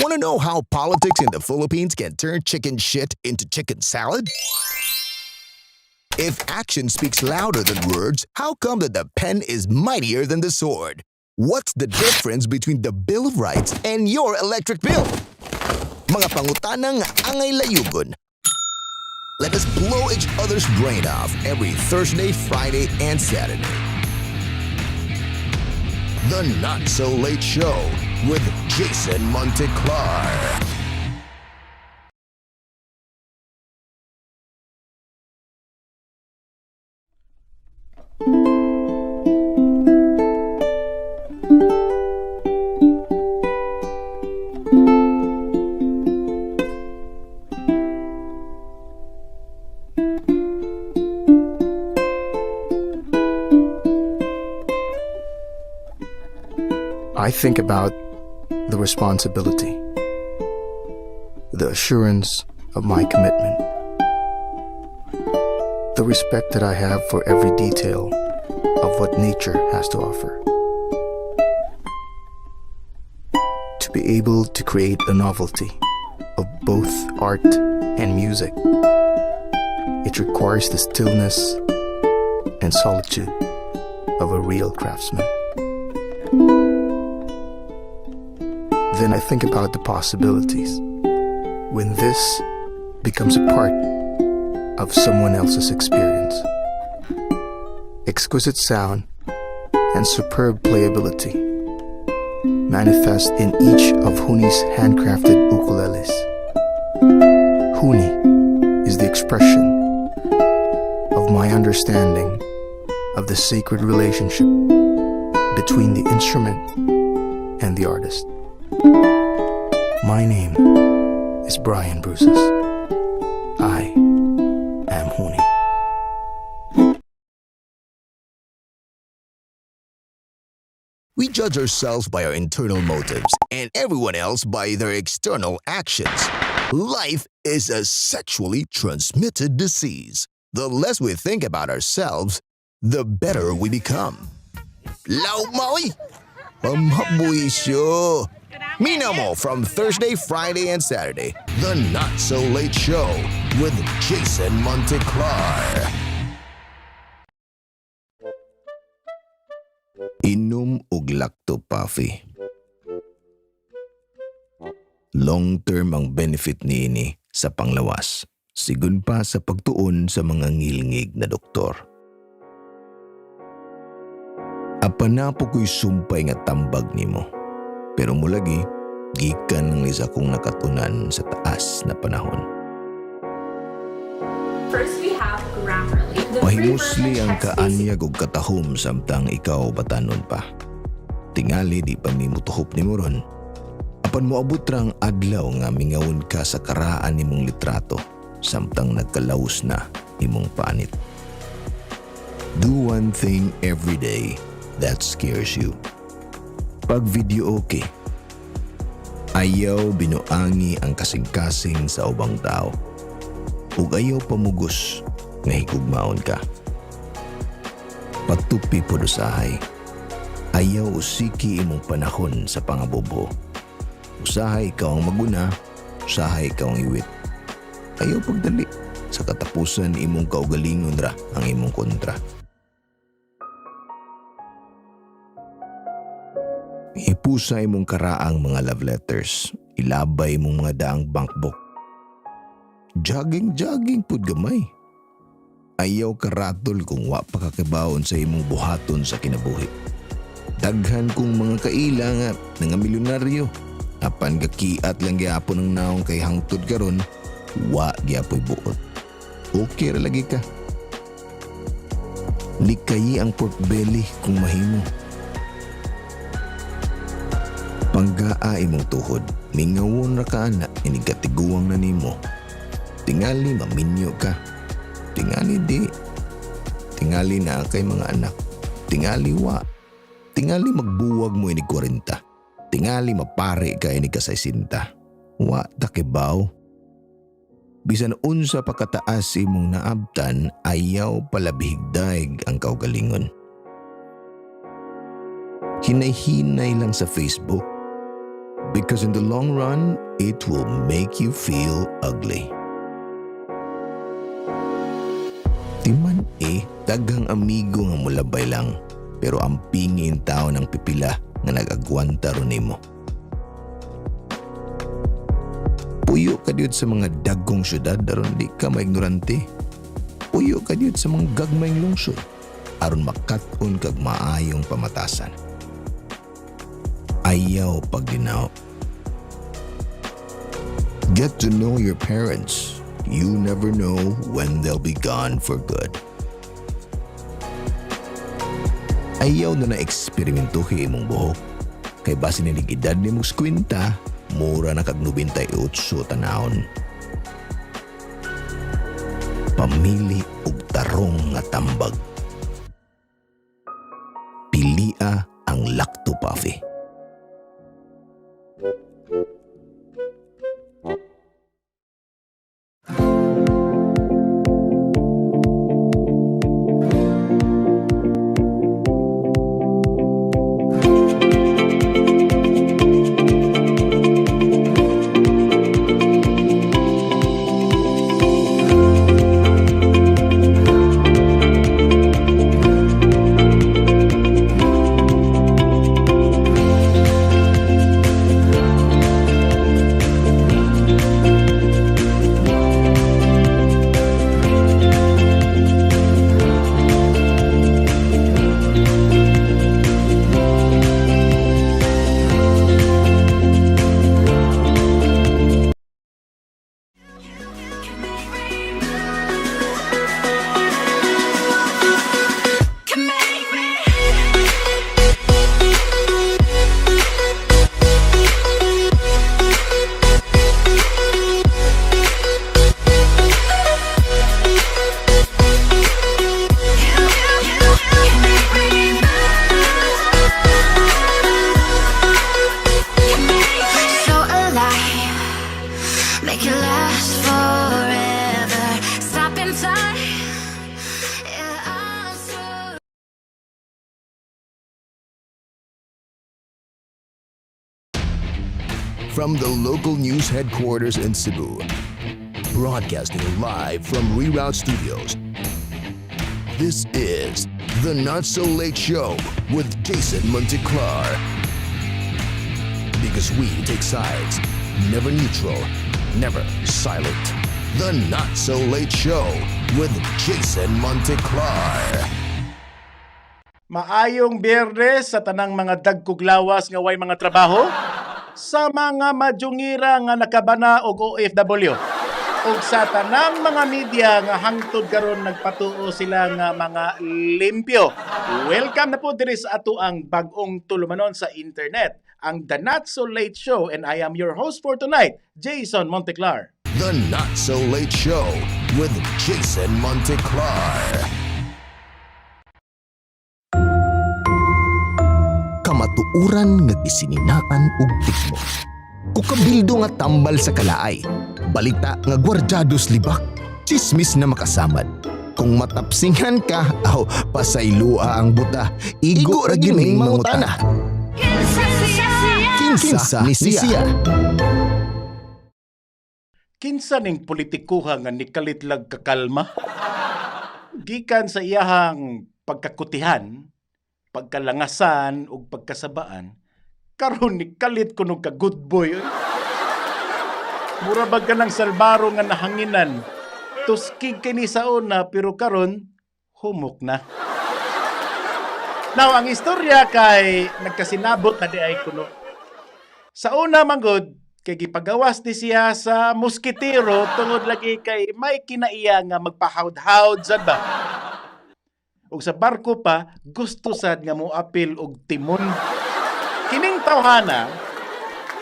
Want to know how politics in the Philippines can turn chicken shit into chicken salad? If action speaks louder than words, how come that the pen is mightier than the sword? What's the difference between the Bill of Rights and your electric bill? Mga pangutanang angay layugon. Let us blow each other's brain off every Thursday, Friday, and Saturday. The Not So Late Show with Jason Monteclar. I think about the responsibility, the assurance of my commitment, the respect that I have for every detail of what nature has to offer. To be able to create a novelty of both art and music, it requires the stillness and solitude of a real craftsman. Then I think about the possibilities when this becomes a part of someone else's experience. Exquisite sound and superb playability manifest in each of Huni's handcrafted ukuleles. Huni is the expression of my understanding of the sacred relationship between the instrument and the artist. My name is Brian Bruces. I am Huni. We judge ourselves by our internal motives and everyone else by their external actions. Life is a sexually transmitted disease. The less we think about ourselves, the better we become. Law mo'y! Pamhabuisyo! Minamo from Thursday, Friday, and Saturday. The Not So Late Show with Jason Monteclar. Inom og lactopathy. Long-term ang benefit niini sa panglawas. Sigun pa sa pagtuon sa mga ngilngig na doktor. Apan na po ko'y sumpay nga tambag nimo. Pero mulagi, gikan ng isa kong nakatunan sa taas na panahon. First we have Grammarly. Pahimusli ang kaanyag og katahom samtang ikaw batanon pa. Tingali di pa ni mutuhop ni Moron. Apan moabot rang adlaw nga mingawon ka sa karaan nimong litrato samtang nagkalaos na imong panit. Do one thing every day that scares you. Pag video okay, ayaw binuangi ang kasing-kasing sa ubang tao. Ug ayaw pamugos nga higugmaon ka. Pagtupi po usahay, ayaw usiki imong panahon sa pangabobo. Usahay ikaw ang maguna, usahay ikaw ang iwit. Ayaw pagdali, sa katapusan imong kaugalingon ra ang imong kontra. Ipusa imong karaang mga love letters, ilabay mong mga daang bankbook. Jogging pud gamay. Ayaw karatol kung wa pa kakibawon sa imong buhaton sa kinabuhi. Daghan kong mga kailangan nga milyonaryo. Apan gakiat lang gyapon ang naong kay hangtod karon, wa gyapoy buot. Okay ra lagi ka. Likayi ang pork belly kung mahimo. Panggaa imong tuhod, mingawon ra ka ana, inigatiguang na nimo. Tingali maminyo ka. Tingali di. Tingali na kay mga anak. Tingali wa. Tingali magbuwag mo inig 40. Tingali mapare ka inig ka 60. Wa takibaw. Bisan unsa pa kataas imong naabtan, ayaw palabihig daig ang kaugalingon. Hinay-hinay lang sa Facebook. Because in the long run, it will make you feel ugly. Timan daghang amigo nga mulabay lang, pero ang pingin tao ng pipila nga nag-agwanta ron nimo. Puyo ka diyod sa mga dagkong syudad aron di ka maignorante. Puyo ka diyod sa mga gagmayng lungsod aron makat-on kag maayong pamatasan. Ayaw pagdinaw. Get to know your parents. You never know when they'll be gone for good. Ayaw na na-eksperimentuhin imong buhok. Kay base nilig edad ni mong skwinta, mura na kag 98 tanahon. Pamili og tarong nga tambag. Pilia ang lacto puffy. From the local news headquarters in Cebu, broadcasting live from Reroute Studios, this is The Not So Late Show with Jason Monteclar. Because we take sides, never neutral, never silent. The Not So Late Show with Jason Monteclar. Maayong Biyernes sa tanang mga dagkog lawas nga way mga trabaho, sa mga madyungira nga nakabana og OFW, ug sa tanang mga media nga hangtod karon nagpatuo sila nga mga limpyo. Welcome na po diri sa ato ang bag-ong tulumanon sa internet, ang The Not So Late Show, and I am your host for tonight, Jason Monteclar. The Not So Late Show with Jason Monteclar. Kamatuuran nga gisininaan ug tikmo. Kukabildo nga tambal sa kalaay. Balita nga gwardiyados libak. Chismis na makasamad. Kung matapsingan ka, pasaylua ang buta. Igo ra giming mangutana. Kinsa ni siya. Kinsa ning politikuha nga nikalitlag kakalma? Gikan sa iyahang pagkakutihan, pagkalangasan ug pagkasabaan, karon ni kalit kuno ka good boy. Mura bag ka ng salbaro nga nahanginan. Tuskig kini sa una pero karon humok na. Now ang istorya kay nagkasinabot na di ay kuno. Sa una manggod kay gipagawas ni siya sa muskitero tungod lagi kay may kinaiya nga magpahawd-hawd sad ba. Ug sa barko pa, gusto sad nga moapil og timon. Kining tawhana,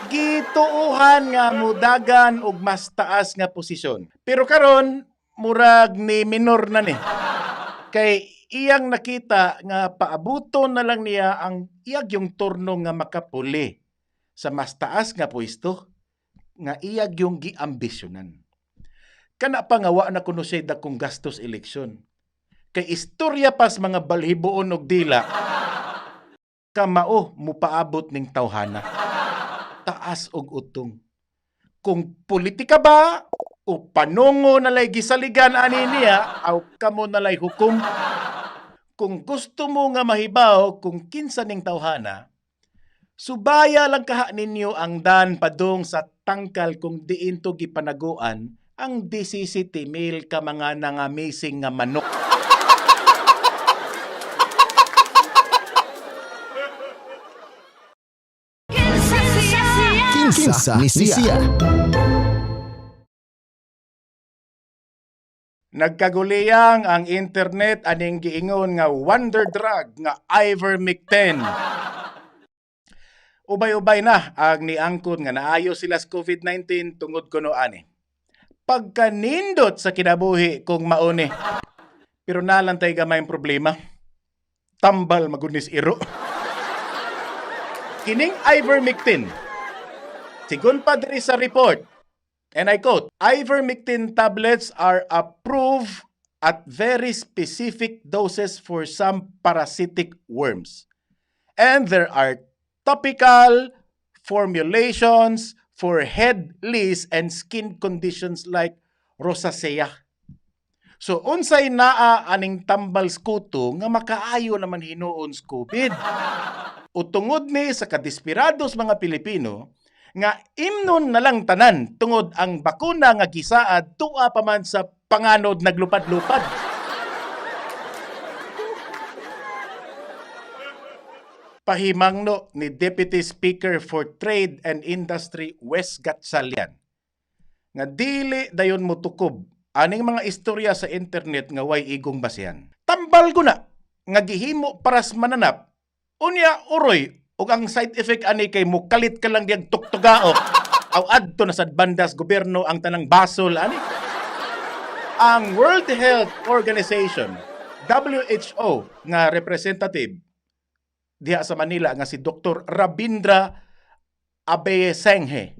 gituuhan nga mudagan og mas taas nga posisyon. Pero karon murag ni minor na ni. Kay iyang nakita nga paabuton na lang niya ang iyag yung turno nga makapuli sa mas taas nga pwesto nga iyag yung giambisyonan. Kana pa nga wa na kuno siya dakong gastos eleksyon. Kay istorya pas mga balhiboon og dila kamao mo paabot ning tawhana. taas og utong. Kung politika ba o panungo nalay gisaligan ani niya aw kamo nalay hukom. Kung gusto mo nga mahibaw kung kinsa ning tawhana, subaya lang kaha ninyo ang dan padung sa tangkal kung diin to gipanaguan ang 17,000 ka mga nangamising nga manok. Kinsa ni siya. Nagkaguliyang ang internet aning giingon nga wonder drug nga Ivermectin. Ubay-ubay na ang niangkon nga naayo sila sa COVID-19 tungod kuno ani. Pagkanindot sa kinabuhi kung mauni. Pero nalantay gamay problema. Tambal magunis iro. Kining Ivermectin, sigun pa diri sa report, and I quote, Ivermectin tablets are approved at very specific doses for some parasitic worms. And there are topical formulations for head lice and skin conditions like rosacea. So, unsay naa aning tambal skuto nga makaayo naman hinuon sa COVID. O tungod ni sa kadesperados mga Pilipino, nga imnon na lang tanan tungod ang bakuna nga gisaad tuwa pa man sa panganod naglupad-lupad. Pahimangno ni Deputy Speaker for Trade and Industry Wes Gatchalian nga dili dayon mo tukob aning mga istorya sa internet nga way igong basihan. Tambal ko na nga gihimo paras mananap unya uroy ug ang side effect ani kay mukalit ka lang diag tuktugaok aw adto na sad bandas gobyerno ang tanang basol ani. Ang World Health Organization WHO nga representative diha sa Manila nga si Dr. Rabindra Abeyesenghe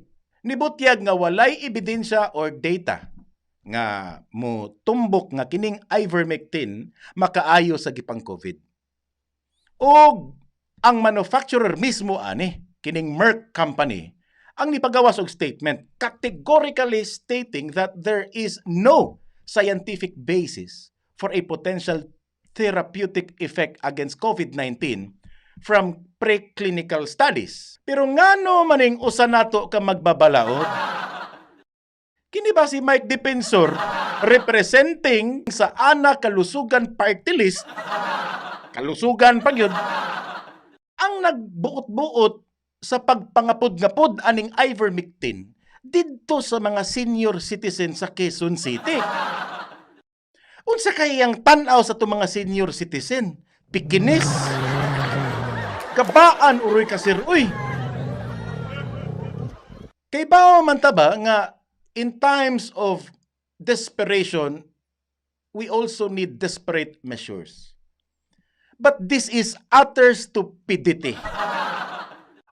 nibutyag nga walay ebidensya or data nga mo tumbok nga kining Ivermectin makaayo sa gipang COVID. Og ang manufacturer mismo ani, kining Merck Company, ang nipagawas og statement categorically stating that there is no scientific basis for a potential therapeutic effect against COVID-19 from preclinical studies. Pero ngano maning usa nato ka magbabalaod? Kini ba si Mike Defensor representing sa Ana Kalusugan Party List, kalusugan pa yun, ang nagbuot-buot sa pagpangapod-ngapod aning Ivermectin didto sa mga senior citizen sa Quezon City. Unsa kay ang tan-aw sa itong mga senior citizen? Pikinis? Kabaan uroy kasir, uy! Kay bao man ta ba nga in times of desperation, we also need desperate measures. But this is utter stupidity.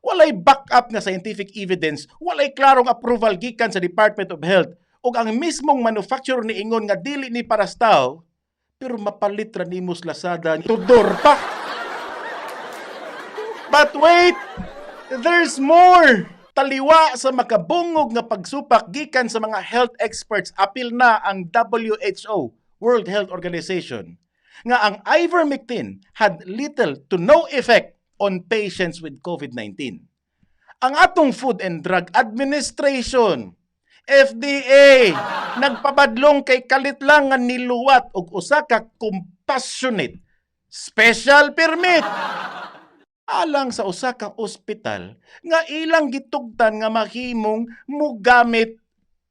Walay backup nga scientific evidence, walay klarong approval gikan sa Department of Health, ug ang mismong manufacturer ni ingon nga dili ni para sa tao, pero mapalit ra nimo sa Lazada tudor pa. But wait, there's more. Taliwa sa makabungog nga pagsupak gikan sa mga health experts, apil na ang WHO, World Health Organization, nga ang Ivermectin had little to no effect on patients with COVID-19. Ang atong Food and Drug Administration, FDA, nagpabadlong kay kalit lang nga niluwat og usa ka compassionate special permit alang sa usa ka ospital nga ilang gitugtan nga mahimong mogamit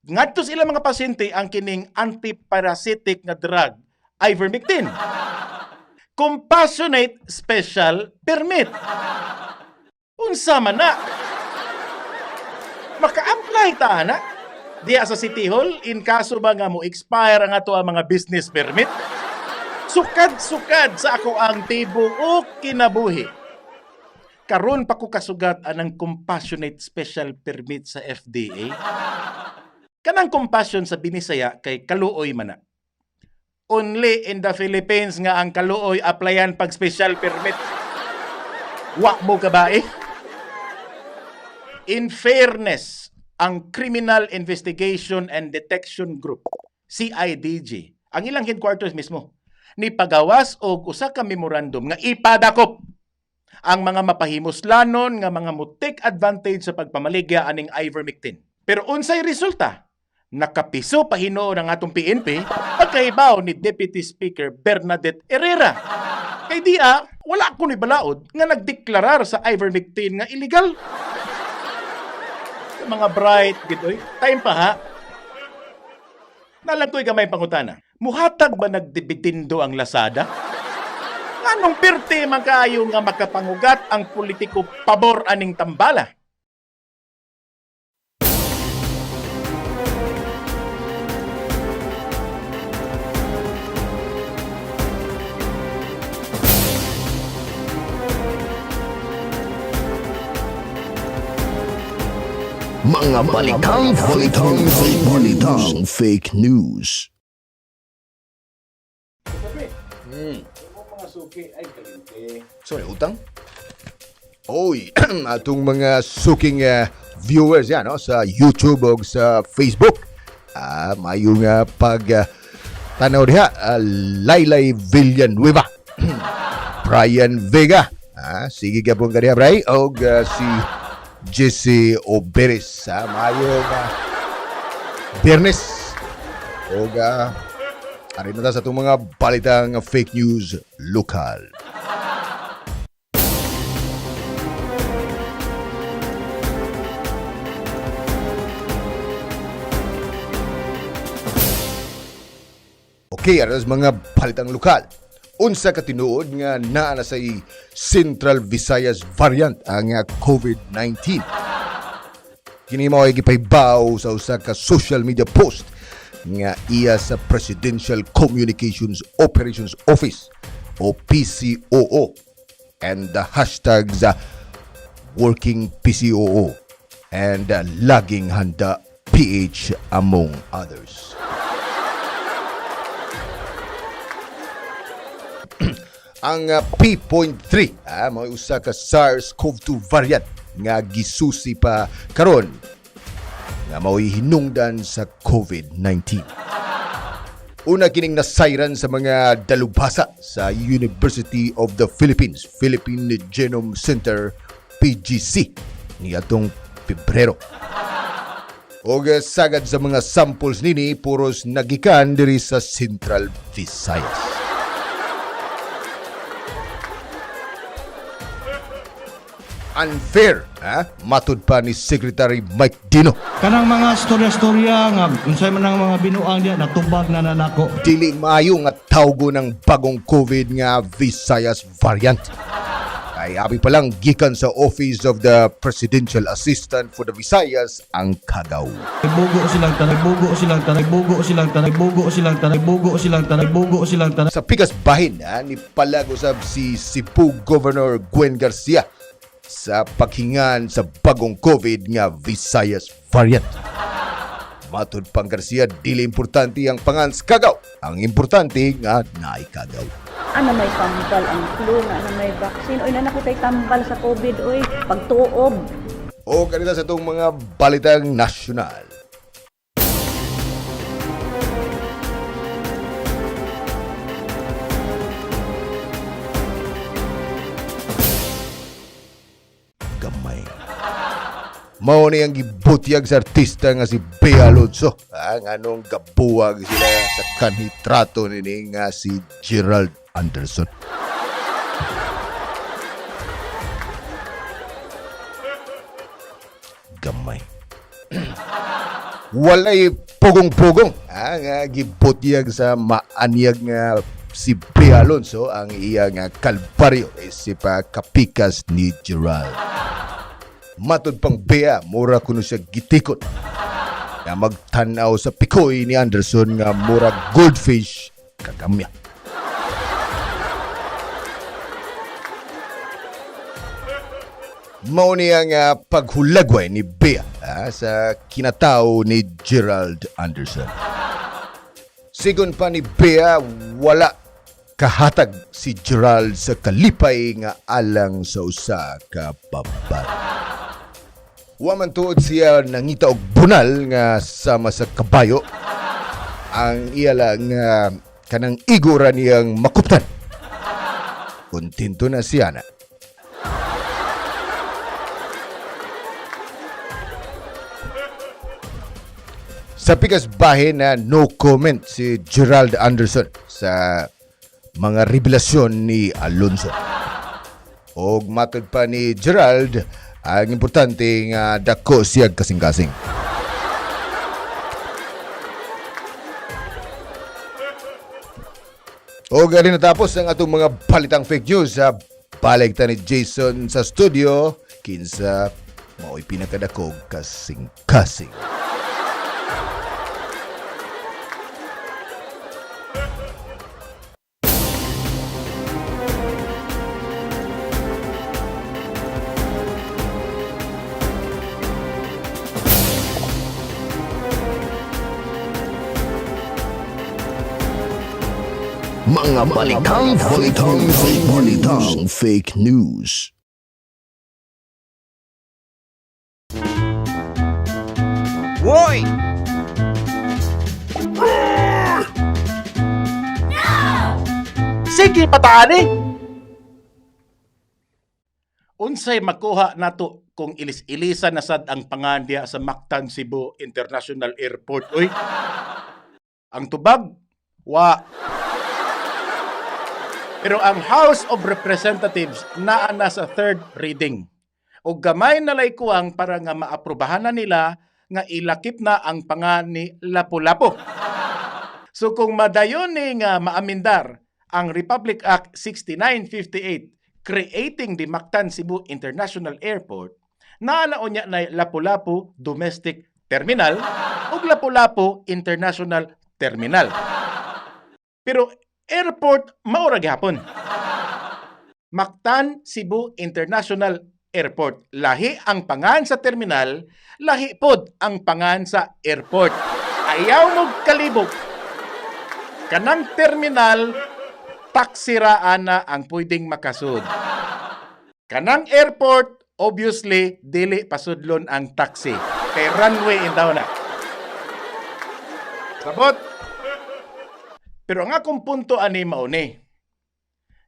ngadto sa ilang mga pasyente ang kining antiparasitic nga drug Ivermectin. Compassionate Special Permit. Unsa man na? Maka-apply ta na diya sa City Hall in kaso ba nga mo expire ang ato ang mga business permit? Sukad-sukad sa ako ang tibuok kinabuhi. Karon pa ko kasugat anang Compassionate Special Permit sa FDA. Kanang compassion sa Binisaya kay kaluoy man na. Only in the Philippines nga ang kaluoy applyan pag special permit. Wa mo ka ba eh? In fairness, ang Criminal Investigation and Detection Group, CIDG, ang ilang headquarters mismo, ni pagawas og usa ka memorandum nga ipadakop ang mga mapahimuslanon nga mga mutik advantage sa pagpamaligya aning Ivermectin. Pero unsay resulta? Nakapiso pa hinuon ang atong PNP pagkahibaw ni Deputy Speaker Bernadette Herrera. Kay diya, wala ko ni balaod nga nagdeklarar sa Ivermectin nga illegal. Mga bright, gitoy. Time pa ha. Nalang ko'y gamay pangutana. Muhatag ba nagdibitindo ang Lazada? Anong pirte man kaayo nga makapangugat ang politiko pabor aning tambala? Mga balitang fake news. Mga suki ay kalinte. Sorry, utang? Oy, atong mga suking viewers yan, no, sa YouTube o sa Facebook. Mayong tanaw diha, Laylay Villanueva, Brian Vega, sige ka pong kaniya, Bray, o si Jesse Oberes, mayong Bernes, o arin na sa itong mga balitang fake news lokal. Okay, aras mga balitang lokal. Unsa ka tinuod nga naa na sa Central Visayas variant ang COVID-19. Kini mao ay gipaybaw sa usa ka social media post nga iya sa Presidential Communications Operations Office o PCOO and the hashtags Working PCOO and Laging Handa PH among others. Ang P.3 may usa ka SARS-CoV-2 variant nga gisusi pa karon nga mao'y hinungdan sa COVID-19. Una kining nasayran sa mga dalubhasa sa University of the Philippines, Philippine Genome Center, PGC, niadtong Pebrero. Og sagad sa mga samples nini puros nagikan diri sa Central Visayas. Unfair, matud pa ni Secretary Mike Dino. Kanang mga storya-storya nga unsay man ang mga binuang diya natubag na nanako. Dili maayo nga tawgo ng bagong COVID nga Visayas variant. Kay abi pa lang gikan sa Office of the Presidential Assistant for the Visayas ang kagaw. Bugo silang tanay, bugo silang tanay, bugo silang tanay, bugo silang tanay, bugo silang tanay, bugo silang tanay. Sa pikas bahin ni palagosab si Cebu Governor Gwen Garcia sa paghingan sa bagong COVID nga Visayas variant. Matud pang Garcia, dili importante ang pangans kagaw. Ang importante nga naay kagaw. Ano may tambal ang flu, ano may vaccine, oy nanakutay tambal sa COVID, oy pagtuob. O kanila sa itong mga balitang nasyonal. Gamay. Mao ni ang gibutyag sa artista nga si Bea Alonso. Ang anong gabuwag sila sa kanhitrato nini nga si Gerald Anderson. Gamay. Walay pugong-pugong nga gibutyag sa maanyag nga si Bea Alonso ang iyang kalbaryo isip kapikas ni Gerald. Matod pang Bea, mura kuno siya gitikot na magtanaw sa pikoy ni Anderson nga mura goldfish kagamya. Mao niya nga paghulagway ni Bea sa kinatao ni Gerald Anderson. Sigon pa ni Bea, wala kahatag si Gerald sa kalipay nga alang sa usa ka babae. Waman tuod siya nangita og bunal nga sama sa kabayo. Ang iya lang nga kanang igura niyang makuptan. Kontento na siya na. Sa pikas bahin na no comment si Gerald Anderson sa mga revelasyon ni Alonso. Og matod pa ni Gerald, ang importante nga dako siyag kasing-kasing. O gari natapos ang atong mga balitang fake news sa baligta ni Jason sa studio. Kinsa mao'y pinakadakog kasing-kasing. Mga balitang fake news. Woy! Sige pataani. Unsay makuha nato kung ilis-ilisan na sad ang pangandiya sa Mactan Cebu International Airport oy. Ang tubag wa. Pero ang House of Representatives naa na sa third reading. O gamay na lay kuwang para nga maaprubahan na nila nga ilakip na ang pangan ni Lapu-Lapu. So kung madayon ni nga maamindar ang Republic Act 6958 creating the Mactan Cebu International Airport, naalaon niya na Lapu-Lapu Domestic Terminal o Lapu-Lapu International Terminal. Pero airport maura gihapon. Mactan Cebu International Airport. Lahi ang pangan sa terminal, lahi pod ang pangan sa airport. Ayaw mo kalibog. Kanang terminal, taksiraan na ang pwedeng makasud. Kanang airport, obviously, dili pasudlon ang taxi. Kay runway in daw na. Sabot. Pero ang akong punto ani mauni.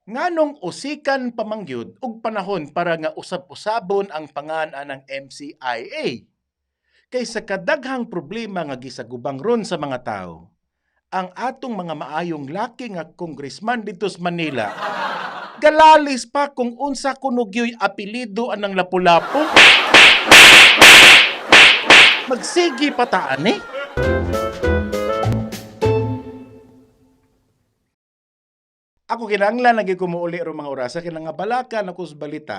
Nganong usikan pamangyud og panahon para nga usab-usabon ang pangan ng MCIA. Kay sa kadaghang problema nga gisagubang ron sa mga tao, ang atong mga maayong laki nga congressman dito sa Manila, galalis pa kung unsa kunugyoy apelido anang Lapu-Lapu. Magsigi pataan eh. Ako kinahanglan lagi ko muuli ro mga orasa kinang nga balakan ako sa balita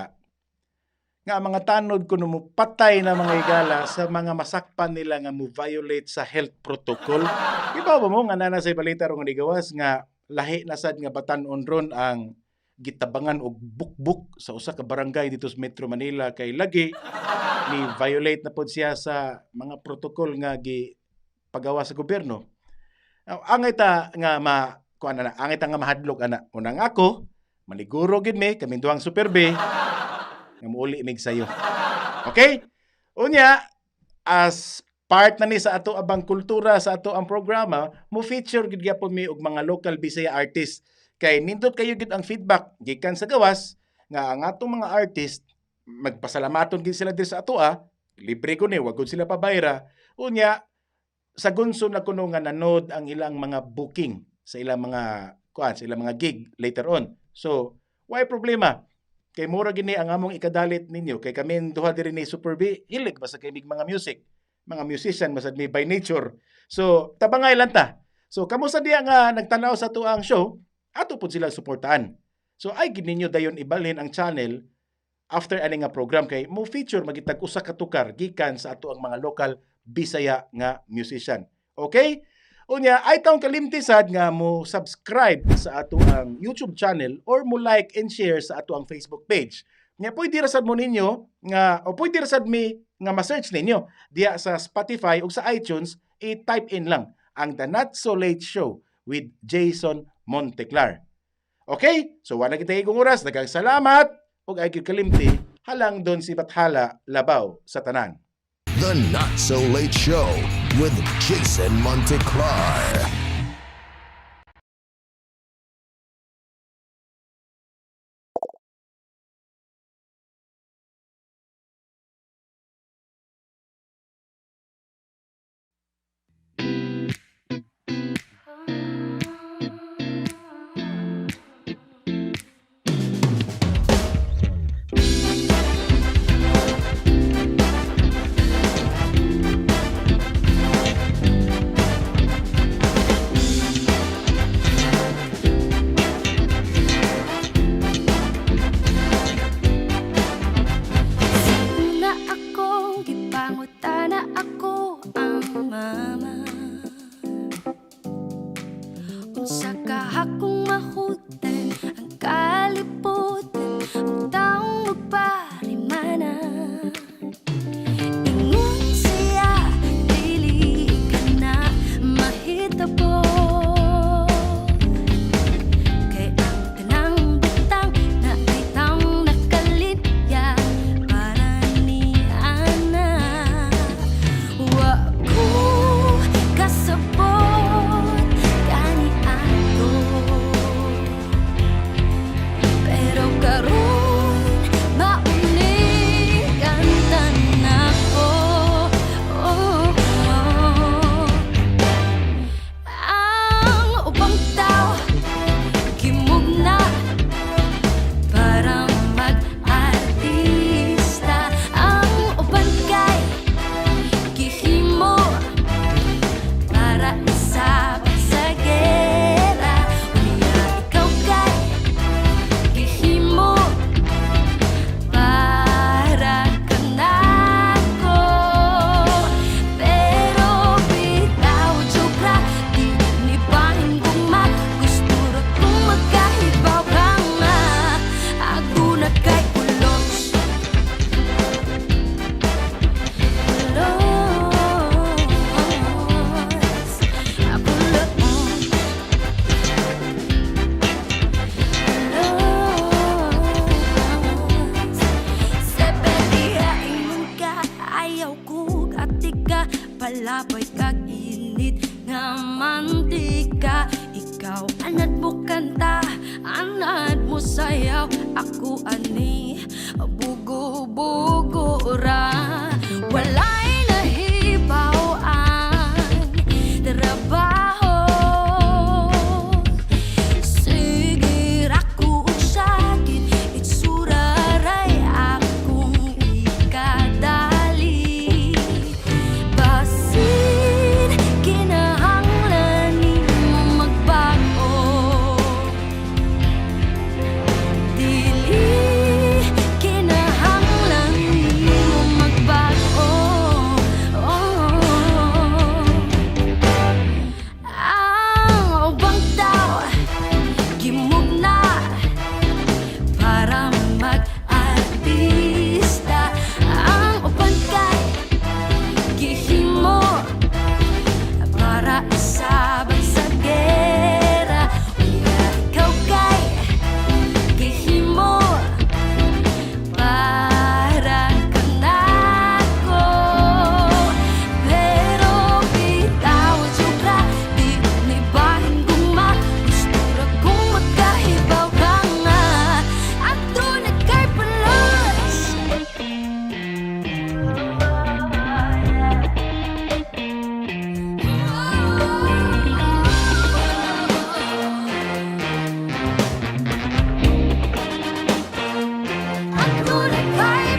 nga mga tanod ko mo patay na mga igala sa mga masakpan nila nga mo violate sa health protocol. Iba ba mo nga nana sa balita ro nga digawas nga lahi na sad nga batan-on ron ang gitabangan og bukbuk sa usa ka barangay dito sa Metro Manila kay lagi ni violate na pod siya sa mga protocol nga pagawa sa gobyerno. Angay ta nga kuan na angit nga mahadlok ana unang ako maliguro gid mi kami duhang Super B nga muuli mig sayo. Okay? Unya as part na ni sa ato abang kultura sa ato ang programa mo feature gid gyapon mi og mga local Bisaya artist kay nindot kayo gid ang feedback gikan sa gawas nga ang atong mga artist magpasalamaton gid sila diri sa ato libre ko ni wag gud sila pabayra. Unya sa gunso na kuno nga nanod ang ilang mga booking sa ilang mga sa ilang mga gig later on. So, why problema? Kay mura gini ang among ikadalit ninyo kay kami duha diri ni Super B, hilig basta kay mga music, mga musician masad mi by nature. So, tabangay lang ta. So, kamo sa diya nga nagtanaw sa tuang show, ato pud sila suportahan. So, ay gid ninyo dayon ibalhin ang channel after ani nga program kay mo feature magitag usa ka tukar gikan sa ato ang mga local Bisaya nga musician. Okay? Unya, ay taong kalimtisad nga mo subscribe sa ato ang YouTube channel or mo like and share sa ato ang Facebook page. Nga pwede rasad mo ninyo nga o pwede rasad mi nga ma-search ninyo diya sa Spotify o sa iTunes, i-type in lang ang The Not So Late Show with Jason Monteclar. Okay? So wala kita igong oras, daghang salamat ug ay gyud kalimti. halang doon si Bathala labaw sa tanan. The Not So Late Show with Jason Monteclar. Na ako, gipangutan na ako ang mama. Unsa ka akong mahutan, ang kalibutan, ang taong magparimana. Ingon siya, dili ka na mahitabo. Kay ang tanang butang na itang nakalidya para ni Ana. Wa ko kasabot kani ato, pero karon mauning kantan ako. Ang ubang tao gimugna para mag-artista. Ang uban kay gihimo para isabak sa gera. Unya ikaw kay gihimo para kanako. Pero bitaw sobra, di ni bahin guma. Gusto ra kong magkahibaw ka nga. Ako na kay kulos. Ayaw ko atika, palabay kag init nga mantika. Ikaw anad mo kanta, anad mo sayaw. Ako ani bugo-bugo ra. Walay nahibaw ang trabaho. Sige ra ko sakit, itsuraray akong ikadali. Basin kinahanglan nimo magbago. Dili kinahanglan nimo magbago. Ang ubang tao gimugna para mag-artista. Ang uban kay gihimo para isabak sa gera. Unya ikaw kay gihimo para kanako. Pero bitaw sobra, di ni bahin guma. Gusto ra kong magkahibaw ka nga. Ato na kay palos. Ato na kay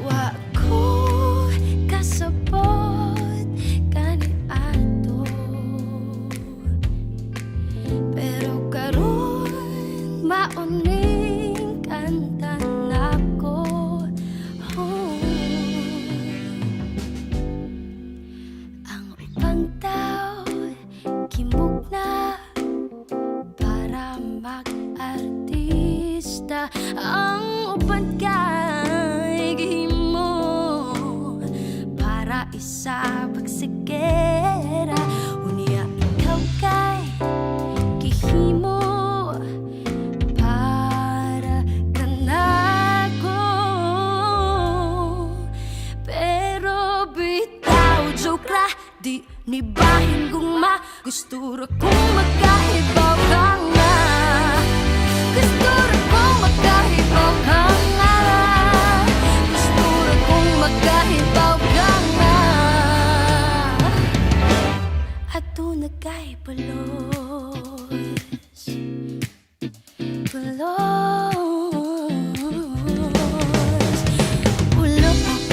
wa ko kasabot kani ato, pero karon mauning kanta nako. Ang ubang tao kimugna para sa pagsigera. Unya ikaw kay gihimo para kanako. Pero bitaw joke ra, di ni bahin gugma. Gusto ra kong magkaibaw ka nga. Gusto ra kong magkaibaw ka nga. Gusto ra kong magkaibaw ka nga. Ato na kay palos. Palos. Ulap ako.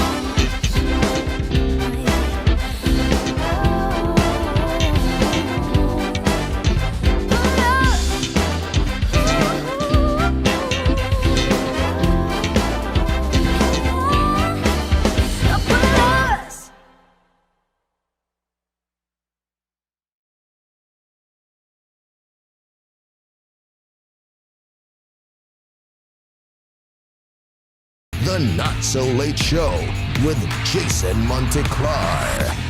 The Not So Late Show with Jason Monteclar.